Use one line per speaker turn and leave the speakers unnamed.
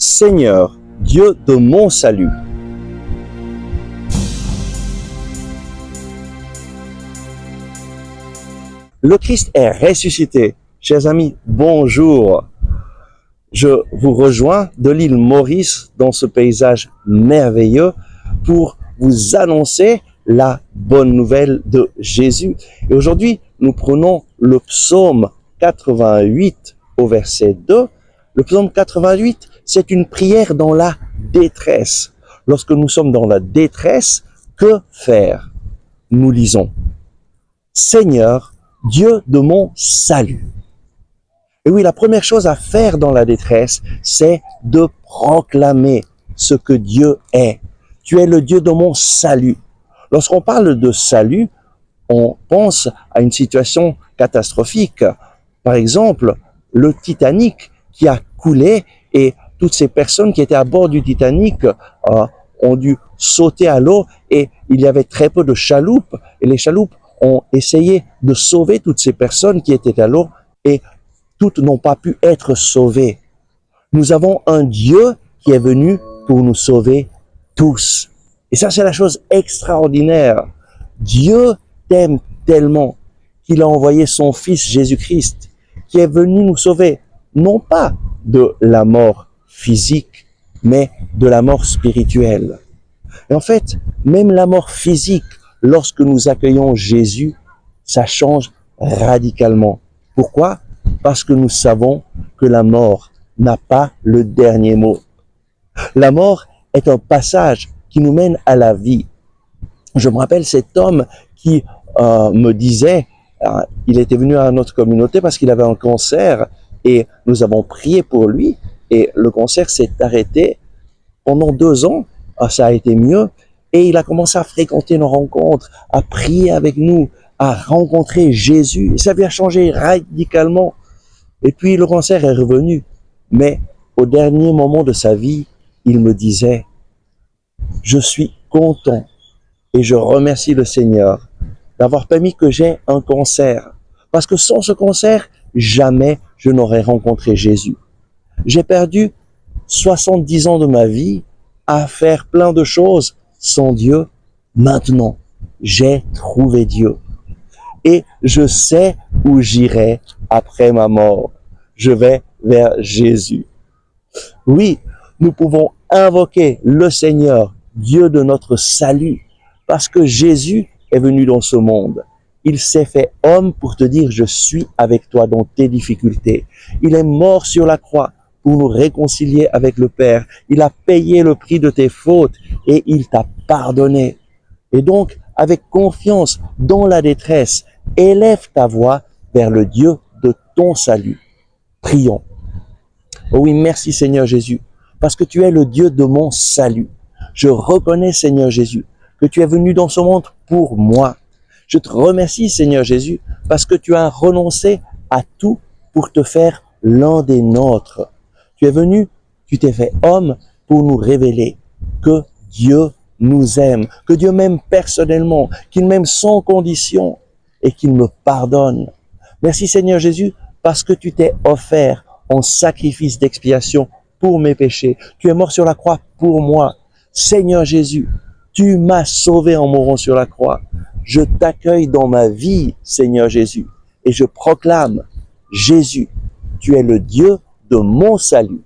Seigneur, Dieu de mon salut. Le Christ est ressuscité. Chers amis, bonjour. Je vous rejoins de l'île Maurice dans ce paysage merveilleux pour vous annoncer la bonne nouvelle de Jésus. Et aujourd'hui, nous prenons le psaume 88 au verset 2. Le psaume 88, c'est une prière dans la détresse. Lorsque nous sommes dans la détresse, que faire? Nous lisons: Seigneur, Dieu de mon salut. Et oui, la première chose à faire dans la détresse, c'est de proclamer ce que Dieu est. Tu es le Dieu de mon salut. Lorsqu'on parle de salut, on pense à une situation catastrophique. Par exemple, le Titanic qui a coulé et toutes ces personnes qui étaient à bord du Titanic ont dû sauter à l'eau et il y avait très peu de chaloupes et les chaloupes ont essayé de sauver toutes ces personnes qui étaient à l'eau et toutes n'ont pas pu être sauvées. Nous avons un Dieu qui est venu pour nous sauver tous. Et ça, c'est la chose extraordinaire. Dieu t'aime tellement qu'il a envoyé son Fils Jésus-Christ, qui est venu nous sauver, non pas de la mort physique, mais de la mort spirituelle. Et en fait, même la mort physique, lorsque nous accueillons Jésus, ça change radicalement. Pourquoi? Parce que nous savons que la mort n'a pas le dernier mot. La mort est un passage qui nous mène à la vie. Je me rappelle cet homme qui me disait, il était venu à notre communauté parce qu'il avait un cancer et nous avons prié pour lui et le cancer s'est arrêté. Pendant 2 ans, ça a été mieux et il a commencé à fréquenter nos rencontres, à prier avec nous, à rencontrer Jésus. Et ça lui a changé radicalement. Et puis le cancer est revenu. Mais au dernier moment de sa vie, il me disait: je suis content et je remercie le Seigneur d'avoir permis que j'ai un cancer. Parce que sans ce cancer, jamais je n'aurais rencontré Jésus. J'ai perdu 70 ans de ma vie à faire plein de choses sans Dieu. Maintenant, j'ai trouvé Dieu. Et je sais où j'irai après ma mort. Je vais vers Jésus. Oui, nous pouvons invoquer le Seigneur, Dieu de notre salut, parce que Jésus est venu dans ce monde. Il s'est fait homme pour te dire: je suis avec toi dans tes difficultés. Il est mort sur la croix pour nous réconcilier avec le Père. Il a payé le prix de tes fautes et il t'a pardonné. Et donc, avec confiance dans la détresse, élève ta voix vers le Dieu de ton salut. Prions. Oh oui, merci Seigneur Jésus, parce que tu es le Dieu de mon salut. Je reconnais, Seigneur Jésus, que tu es venu dans ce monde pour moi. Je te remercie, Seigneur Jésus, parce que tu as renoncé à tout pour te faire l'un des nôtres. Tu es venu, tu t'es fait homme pour nous révéler que Dieu nous aime, que Dieu m'aime personnellement, qu'il m'aime sans condition et qu'il me pardonne. Merci Seigneur Jésus, parce que tu t'es offert en sacrifice d'expiation pour mes péchés. Tu es mort sur la croix pour moi. Seigneur Jésus, tu m'as sauvé en mourant sur la croix. Je t'accueille dans ma vie, Seigneur Jésus, et je proclame: Jésus, tu es le Dieu de mon salut.